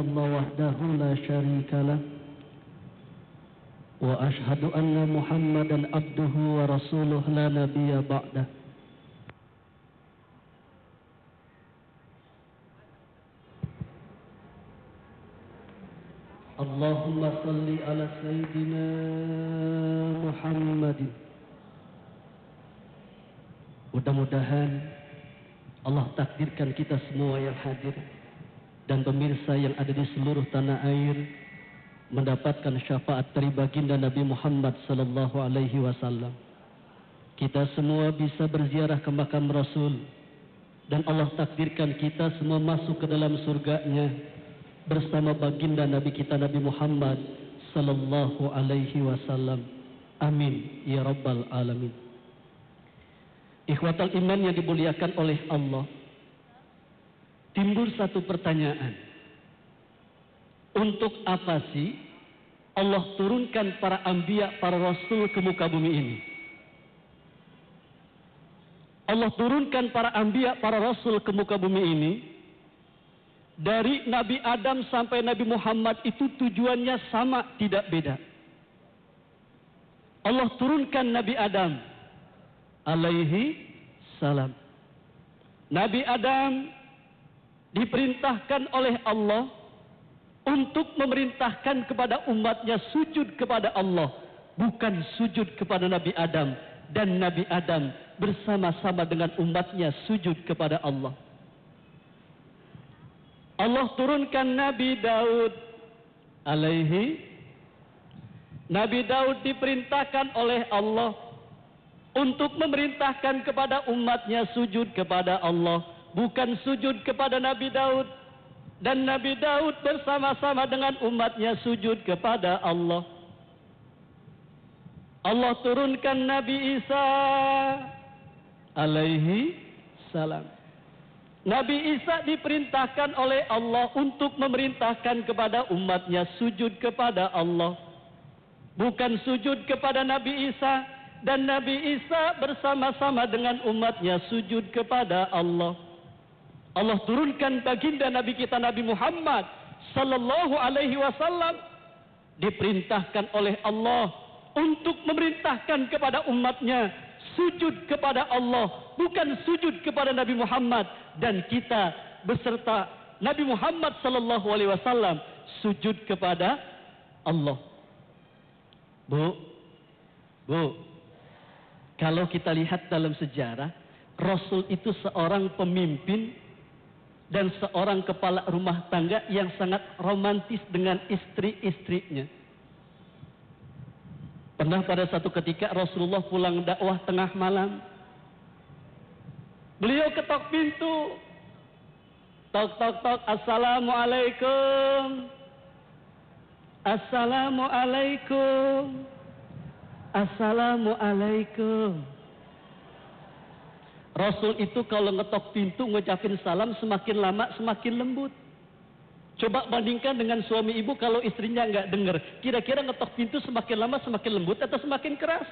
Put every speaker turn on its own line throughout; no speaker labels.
الله وحده لا شريك له وأشهد أن محمدا عبده ورسوله لا نبي بعده اللهم صل على سيدنا Muhammad. Mudah-mudahan Allah takdirkan kita semua yang hadir dan pemirsa yang ada di seluruh tanah air mendapatkan syafaat dari baginda Nabi Muhammad sallallahu alaihi wasallam. Kita semua bisa berziarah ke makam Rasul dan Allah takdirkan kita semua masuk ke dalam surganya bersama baginda Nabi kita Nabi Muhammad sallallahu alaihi wasallam. Amin ya rabbal alamin. Ikhwatal iman yang dimuliakan oleh Allah, timbul satu pertanyaan. Untuk apa sih Allah turunkan para anbiya, para rasul ke muka bumi ini? Allah turunkan para anbiya, para rasul ke muka bumi ini. Dari Nabi Adam sampai Nabi Muhammad itu tujuannya sama, tidak beda. Allah turunkan Nabi Adam alaihi salam. Nabi Adam diperintahkan oleh Allah untuk memerintahkan kepada umatnya sujud kepada Allah, bukan sujud kepada Nabi Adam, dan Nabi Adam bersama-sama dengan umatnya sujud kepada Allah. Allah turunkan Nabi Daud alaihi. Nabi Daud diperintahkan oleh Allah untuk memerintahkan kepada umatnya sujud kepada Allah, bukan sujud kepada Nabi Daud, dan Nabi Daud bersama-sama dengan umatnya sujud kepada Allah. Allah turunkan Nabi Isa alaihi salam. Nabi Isa diperintahkan oleh Allah untuk memerintahkan kepada umatnya sujud kepada Allah, bukan sujud kepada Nabi Isa, dan Nabi Isa bersama-sama dengan umatnya sujud kepada Allah. Allah turunkan baginda Nabi kita Nabi Muhammad sallallahu alaihi wasallam, diperintahkan oleh Allah untuk memerintahkan kepada umatnya sujud kepada Allah, bukan sujud kepada Nabi Muhammad, dan kita beserta Nabi Muhammad sallallahu alaihi wasallam sujud kepada Allah. Bu, kalau kita lihat dalam sejarah, Rasul itu seorang pemimpin dan seorang kepala rumah tangga yang sangat romantis dengan istri-istrinya. Pernah pada satu ketika Rasulullah pulang dakwah tengah malam, beliau ketok pintu, tok tok tok, assalamualaikum, assalamualaikum, assalamualaikum. Rasul itu kalau ngetok pintu ngucapin salam semakin lama semakin lembut. Coba bandingkan dengan suami ibu kalau istrinya nggak dengar, kira-kira ngetok pintu semakin lama semakin lembut atau semakin keras?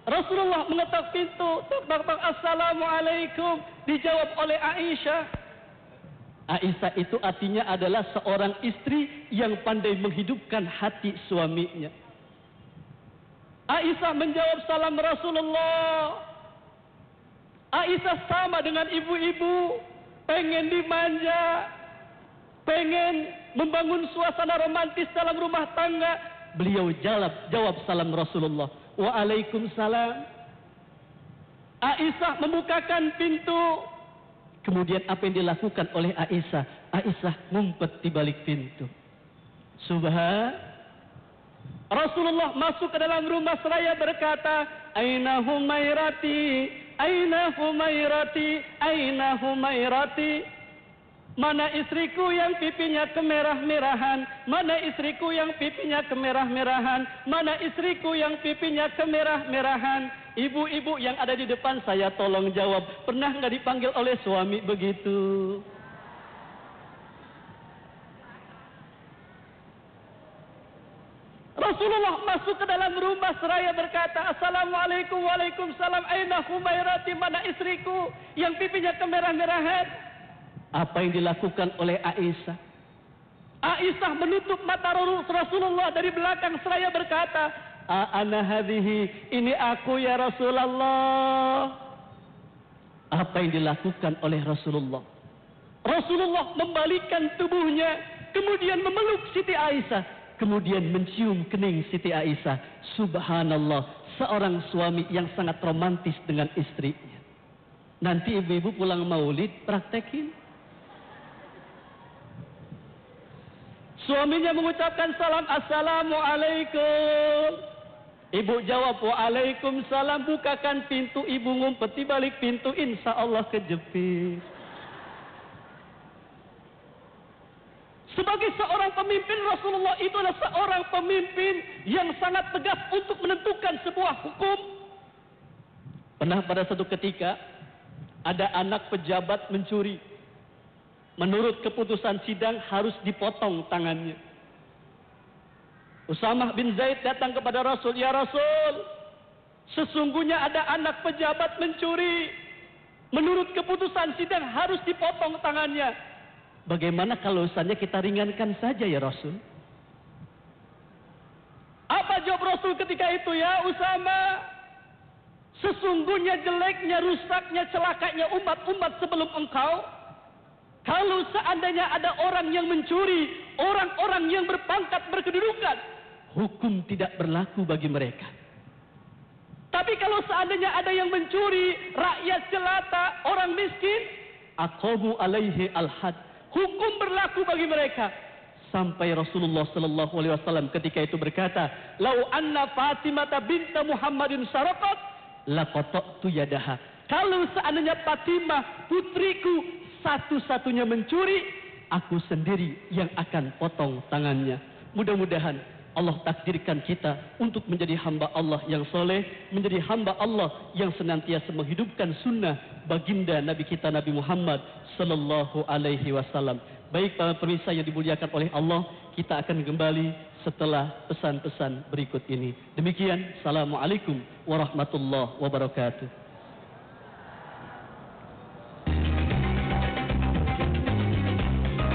Rasulullah mengetok pintu, tok tok tok, assalamualaikum, dijawab oleh Aisyah. Aisyah itu artinya adalah seorang istri yang pandai menghidupkan hati suaminya. Aisyah menjawab salam Rasulullah. Aisyah sama dengan ibu-ibu, pengen dimanja, pengen membangun suasana romantis dalam rumah tangga. Beliau jawab salam Rasulullah. Waalaikumsalam. Aisyah membukakan pintu. Kemudian apa yang dilakukan oleh Aisyah? Aisyah ngumpet di balik pintu. Rasulullah masuk ke dalam rumah seraya berkata, Aina Humairati, Aina Humairati, Aina Humairati. Mana istriku yang pipinya kemerah-merahan? Mana istriku yang pipinya kemerah-merahan? Mana istriku yang pipinya kemerah-merahan? Ibu-ibu yang ada di depan saya tolong jawab, pernah nggak dipanggil oleh suami begitu? Rasulullah masuk ke dalam rumah seraya berkata, Assalamualaikum, waalaikumsalam, aina Humairati, mana istriku yang pipinya kemerah-merahan. Apa yang dilakukan oleh Aisyah? Aisyah menutup mata Rasulullah dari belakang seraya berkata, ana hadhihi, ini aku ya Rasulullah. Apa yang dilakukan oleh Rasulullah? Rasulullah membalikkan tubuhnya, kemudian memeluk Siti Aisyah. Kemudian mencium kening Siti Aisyah. Subhanallah, seorang suami yang sangat romantis dengan istrinya. Nanti ibu-ibu pulang maulid, praktekin. Suaminya mengucapkan salam, Assalamualaikum. Ibu jawab, Waalaikumsalam. Bukakan pintu, ibu ngumpet di balik pintu, insya Allah kejepit. Sebagai seorang pemimpin, Rasulullah itu adalah seorang pemimpin yang sangat tegas untuk menentukan sebuah hukum. Pernah pada satu ketika, ada anak pejabat mencuri. Menurut keputusan sidang harus dipotong tangannya. Usamah bin Zaid datang kepada Rasul, ya Rasul, sesungguhnya ada anak pejabat mencuri. Menurut keputusan sidang harus dipotong tangannya. Bagaimana kalau urusannya kita ringankan saja ya Rasul? Apa jawab Rasul ketika itu? Ya Usama, sesungguhnya jeleknya, rusaknya, celakanya umat-umat sebelum engkau, kalau seandainya ada orang yang mencuri, orang-orang yang berpangkat, berkedudukan, hukum tidak berlaku bagi mereka. Tapi kalau seandainya ada yang mencuri, rakyat jelata, orang miskin, aqamu alaihi al-had, hukum berlaku bagi mereka. Sampai Rasulullah sallallahu alaihi wasallam ketika itu berkata, "Lau anna Fatimah binta Muhammadin saraqat, laqata'tu yadaha." Kalau seandainya Fatimah putriku satu-satunya mencuri, aku sendiri yang akan potong tangannya. Mudah-mudahan Allah takdirkan kita untuk menjadi hamba Allah yang soleh, menjadi hamba Allah yang senantiasa menghidupkan sunnah baginda Nabi kita Nabi Muhammad sallallahu alaihi wasallam. Baik para pemirsa yang dimuliakan oleh Allah, kita akan kembali setelah pesan-pesan berikut ini. Demikian, Assalamualaikum warahmatullahi wabarakatuh.